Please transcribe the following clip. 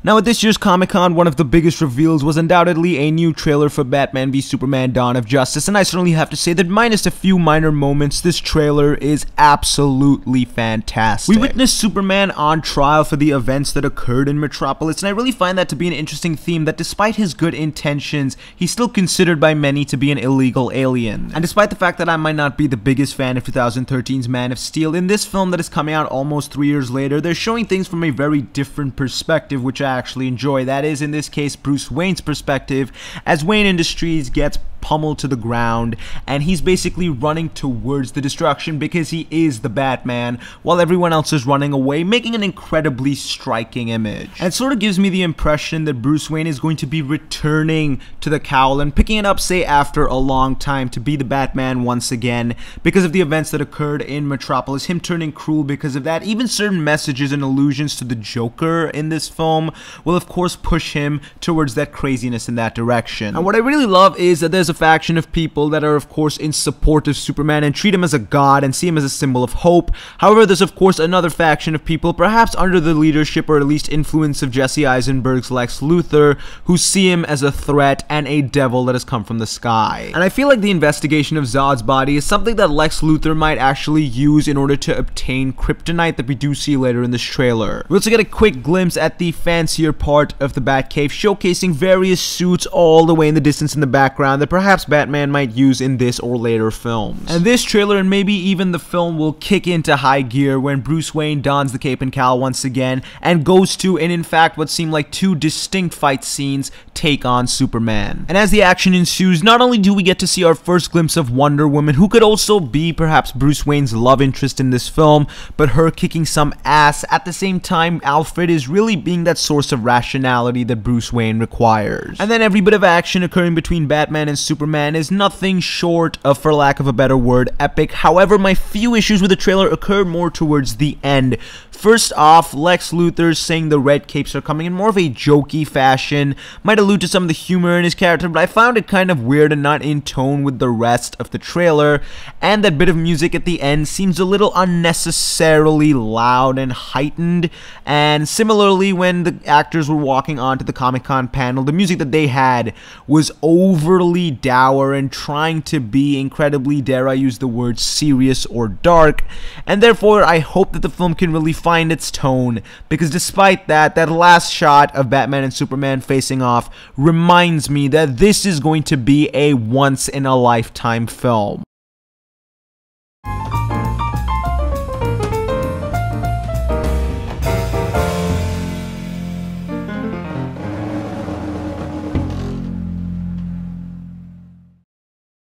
Now, at this year's Comic-Con, one of the biggest reveals was undoubtedly a new trailer for Batman v Superman: Dawn of Justice, and I certainly have to say that minus a few minor moments, this trailer is absolutely fantastic. We witnessed Superman on trial for the events that occurred in Metropolis, and I really find that to be an interesting theme, that despite his good intentions, he's still considered by many to be an illegal alien. And despite the fact that I might not be the biggest fan of 2013's Man of Steel, in this film that is coming out almost 3 years later, they're showing things from a very different perspective, which I actually enjoy. That is, in this case, Bruce Wayne's perspective, as Wayne Industries gets pummeled to the ground, and he's basically running towards the destruction because he is the Batman, while everyone else is running away, making an incredibly striking image. And it sort of gives me the impression that Bruce Wayne is going to be returning to the cowl and picking it up, say, after a long time, to be the Batman once again, because of the events that occurred in Metropolis, him turning cruel because of that. Even certain messages and allusions to the Joker in this film will of course push him towards that craziness in that direction. And what I really love is that there's a faction of people that are of course in support of Superman and treat him as a god and see him as a symbol of hope. However, there's of course another faction of people, perhaps under the leadership or at least influence of Jesse Eisenberg's Lex Luthor, who see him as a threat and a devil that has come from the sky. And I feel like the investigation of Zod's body is something that Lex Luthor might actually use in order to obtain kryptonite that we do see later in this trailer. We also get a quick glimpse at the fancier part of the Batcave, showcasing various suits all the way in the distance in the background that perhaps Batman might use in this or later films. And this trailer, and maybe even the film, will kick into high gear when Bruce Wayne dons the cape and cowl once again and goes to, and in fact what seem like two distinct fight scenes, take on Superman. And as the action ensues, not only do we get to see our first glimpse of Wonder Woman, who could also be perhaps Bruce Wayne's love interest in this film, but her kicking some ass. At the same time, Alfred is really being that source of rationality that Bruce Wayne requires. And then every bit of action occurring between Batman and Superman is nothing short of, for lack of a better word, epic. However, my few issues with the trailer occur more towards the end. First off, Lex Luthor saying the red capes are coming in more of a jokey fashion might allude to some of the humor in his character, but I found it kind of weird and not in tone with the rest of the trailer, and that bit of music at the end seems a little unnecessarily loud and heightened. And similarly, when the actors were walking onto the Comic-Con panel, the music that they had was overly dour and trying to be incredibly, dare I use the word, serious or dark, and therefore I hope that the film can really find its tone, because despite that last shot of Batman and Superman facing off reminds me that this is going to be a once-in-a-lifetime film.